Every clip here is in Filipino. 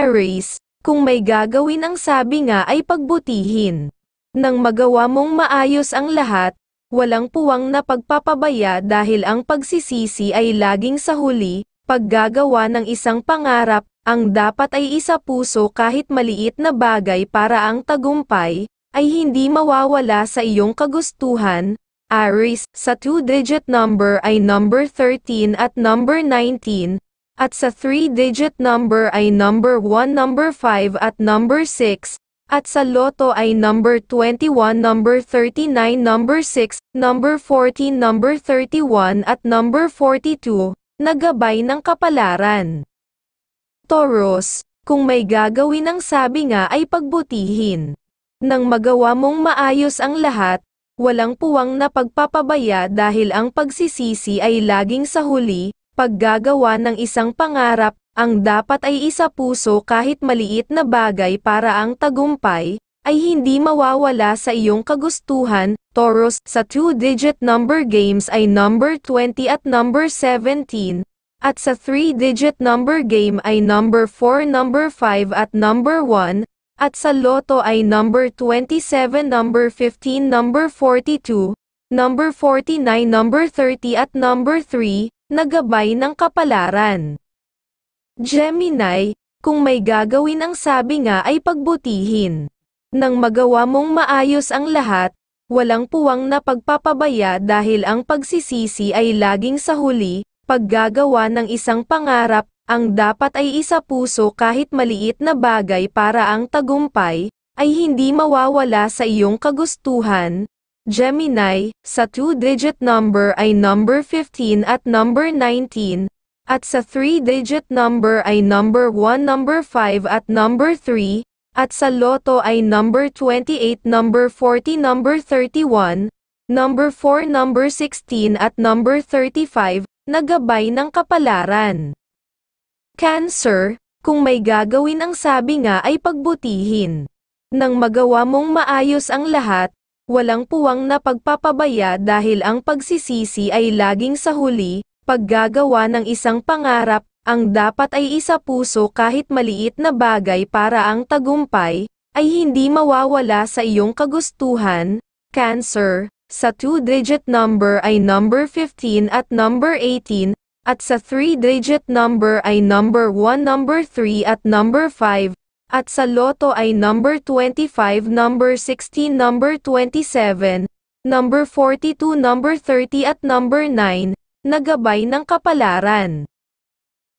Aries, kung may gagawin ang sabi nga ay pagbutihin. Nang magawa mong maayos ang lahat, walang puwang na pagpapabaya dahil ang pagsisisi ay laging sa huli. Paggagawa ng isang pangarap, ang dapat ay isa-puso kahit maliit na bagay para ang tagumpay ay hindi mawawala sa iyong kagustuhan. Aries, sa 2-digit number ay number 13 at number 19, at sa 3-digit number ay number 1, number 5 at number 6, at sa loto ay number 21, number 39, number 6, number 14, number 31 at number 42. Nagabay ng kapalaran. Taurus, kung may gagawin ang sabi nga ay pagbutihin. Nang magawa mong maayos ang lahat, walang puwang na pagpapabaya dahil ang pagsisisi ay laging sa huli. Paggagawa ng isang pangarap, ang dapat ay isa-puso kahit maliit na bagay para ang tagumpay ay hindi mawawala sa iyong kagustuhan. Taurus, sa 2-digit number games ay number 20 at number 17, at sa 3-digit number game ay number 4, number 5 at number 1, at sa loto ay number 27, number 15, number 42, number 49, number 30 at number 3, nagabay ng kapalaran. Gemini, kung may gagawin ang sabi nga ay pagbutihin. Nang magawa mong maayos ang lahat, walang puwang na pagpapabaya dahil ang pagsisisi ay laging sa huli. Paggagawa ng isang pangarap, ang dapat ay isa-puso kahit maliit na bagay para ang tagumpay ay hindi mawawala sa iyong kagustuhan. Gemini, sa 2-digit number ay number 15 at number 19, at sa 3-digit number ay number 1, number 5 at number 3, at sa loto ay number 28, number 40, number 31, number 4, number 16 at number 35, nagabay ng kapalaran. Cancer, kung may gagawin ang sabi nga ay pagbutihin. Nang magawa mong maayos ang lahat, walang puwang na pagpapabaya dahil ang pagsisisi ay laging sa huli. Paggagawa ng isang pangarap, ang dapat ay isa-puso kahit maliit na bagay para ang tagumpay ay hindi mawawala sa iyong kagustuhan. Cancer, sa 2-digit number ay number 15 at number 18, at sa 3-digit number ay number 1, number 3 at number 5, at sa loto ay number 25, number 16, number 27, number 42, number 30 at number 9, nagabay ng kapalaran.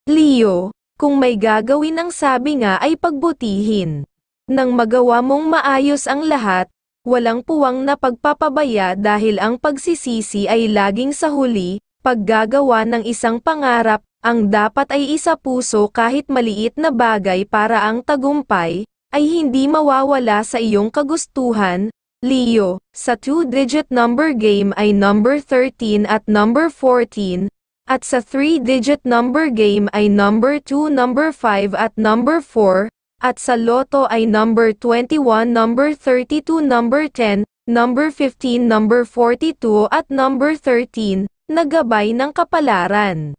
Leo, kung may gagawin ang sabi nga ay pagbutihin. Nang magawa mong maayos ang lahat, walang puwang na pagpapabaya dahil ang pagsisisi ay laging sa huli. Paggagawa ng isang pangarap, ang dapat ay isa-puso kahit maliit na bagay para ang tagumpay ay hindi mawawala sa iyong kagustuhan. Leo, sa 2-digit number game ay number 13 at number 14, at sa 3-digit number game ay number 2, number 5 at number 4, at sa loto ay number 21, number 32, number 10, number 15, number 42 at number 13, nagabay ng kapalaran.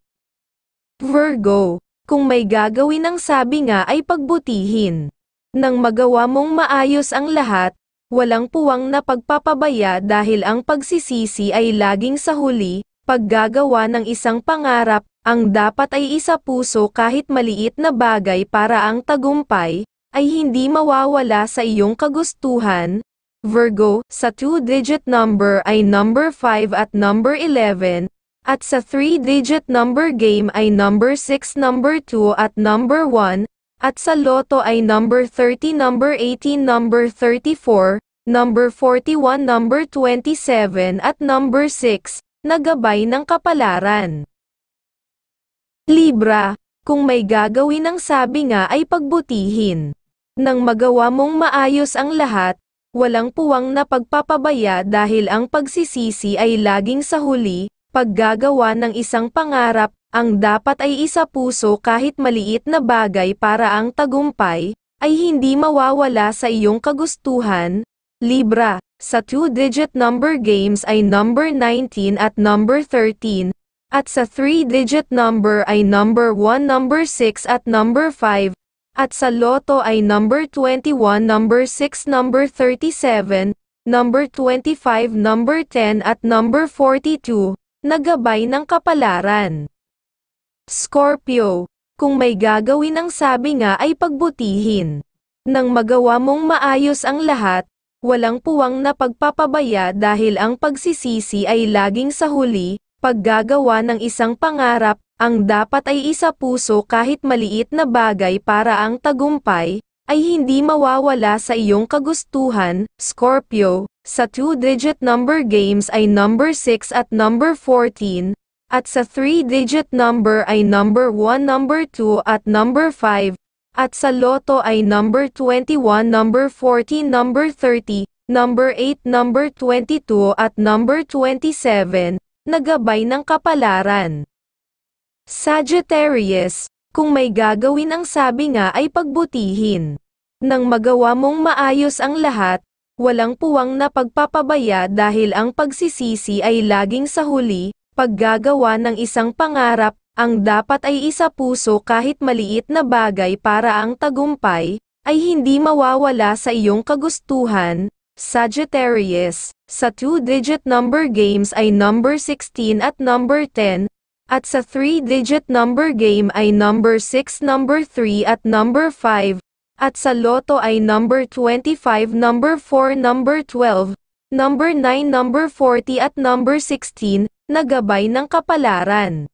Virgo, kung may gagawin ang sabi nga ay pagbutihin. Nang magawa mong maayos ang lahat, walang puwang na pagpapabaya dahil ang pagsisisi ay laging sa huli. Paggagawa ng isang pangarap, ang dapat ay isa-puso kahit maliit na bagay para ang tagumpay ay hindi mawawala sa iyong kagustuhan. Virgo, sa 2-digit number ay number 5 at number 11, at sa 3-digit number game ay number 6, number 2 at number 1, at sa loto ay number 30, number 18, number 34, number 41, number 27 at number 6, nagabay ng kapalaran. Libra, kung may gagawin ang sabi nga ay pagbutihin. Nang magawa mong maayos ang lahat, walang puwang na pagpapabaya dahil ang pagsisisi ay laging sa huli. Paggagawa ng isang pangarap, ang dapat ay isa-puso kahit maliit na bagay para ang tagumpay ay hindi mawawala sa iyong kagustuhan. Libra, sa 2-digit number games ay number 19 at number 13, at sa 3-digit number ay number 1, number 6 at number 5, at sa loto ay number 21, number 6, number 37, number 25, number 10 at number 42, na gabay ng kapalaran. Scorpio, kung may gagawin ang sabi nga ay pagbutihin. Nang magawa mong maayos ang lahat, walang puwang na pagpapabaya dahil ang pagsisisi ay laging sa huli. Paggagawa ng isang pangarap, ang dapat ay isa puso kahit maliit na bagay para ang tagumpay ay hindi mawawala sa iyong kagustuhan. Scorpio, sa 2-digit number games ay number 6 at number 14, at sa 3-digit number ay number 1, number 2 at number 5, at sa loto ay number 21, number 14, number 30, number 8, number 22 at number 27, na gabay ng kapalaran. Sagittarius, kung may gagawin ang sabi nga ay pagbutihin. Nang magawa mong maayos ang lahat, walang puwang na pagpapabaya dahil ang pagsisisi ay laging sa huli. Paggagawa ng isang pangarap, ang dapat ay isa puso kahit maliit na bagay para ang tagumpay ay hindi mawawala sa iyong kagustuhan. Sagittarius, sa 2-digit number games ay number 16 at number 10, at sa 3-digit number game ay number 6, number 3 at number 5, at sa loto ay number 25, number 4, number 12, number 9, number 40 at number 16, na gabay ng kapalaran.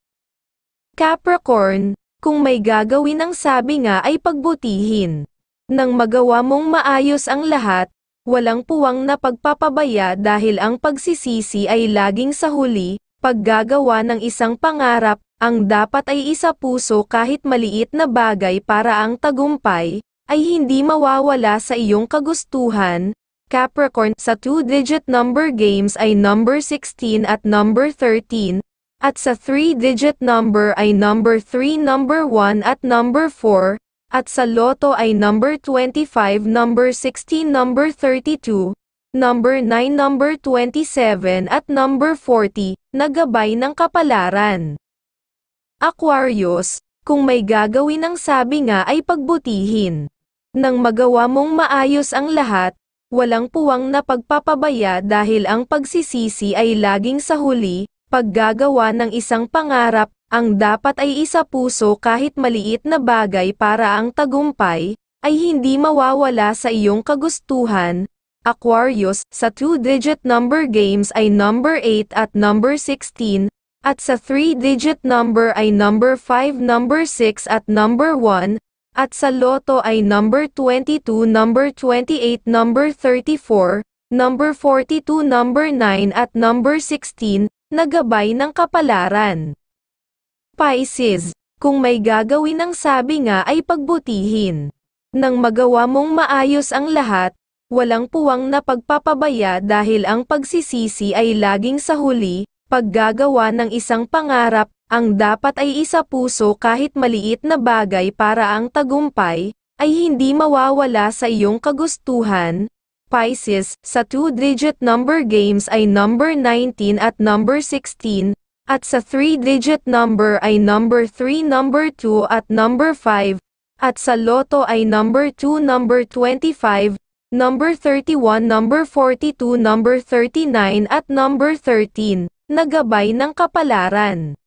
Capricorn, kung may gagawin ang sabi nga ay pagbutihin. Nang magawa mong maayos ang lahat, walang puwang na pagpapabaya dahil ang pagsisisi ay laging sa huli. Paggagawa ng isang pangarap, ang dapat ay isa puso kahit maliit na bagay para ang tagumpay ay hindi mawawala sa iyong kagustuhan. Capricorn, sa 2-digit number games ay number 16 at number 13, at sa 3-digit number ay number 3, number 1 at number 4, at sa loto ay number 25, number 16, number 32, number 9, number 27 at number 40, na gabay ng kapalaran. Aquarius, kung may gagawin ang sabi nga ay pagbutihin. Nang magawa mong maayos ang lahat, walang puwang na pagpapabaya dahil ang pagsisisi ay laging sa huli. Paggagawa ng isang pangarap, ang dapat ay isa puso kahit maliit na bagay para ang tagumpay ay hindi mawawala sa iyong kagustuhan. Aquarius, sa 2-digit number games ay number 8 at number 16, at sa 3-digit number ay number 5, number 6 at number 1, at sa loto ay number 22, number 28, number 34, number 42, number 9 at number 16, na gabay ng kapalaran. Pisces, kung may gagawin ang sabi nga ay pagbutihin. Nang magawa mong maayos ang lahat, walang puwang na pagpapabaya dahil ang pagsisisi ay laging sa huli. Paggagawa ng isang pangarap, ang dapat ay isa puso kahit maliit na bagay para ang tagumpay ay hindi mawawala sa iyong kagustuhan. Pisces, sa 2-digit number games ay number 19 at number 16, at sa 3-digit number ay number 3, number 2 at number 5, at sa loto ay number 2, number 25, number 31, number 42, number 39 at number 13, na gabay ng kapalaran.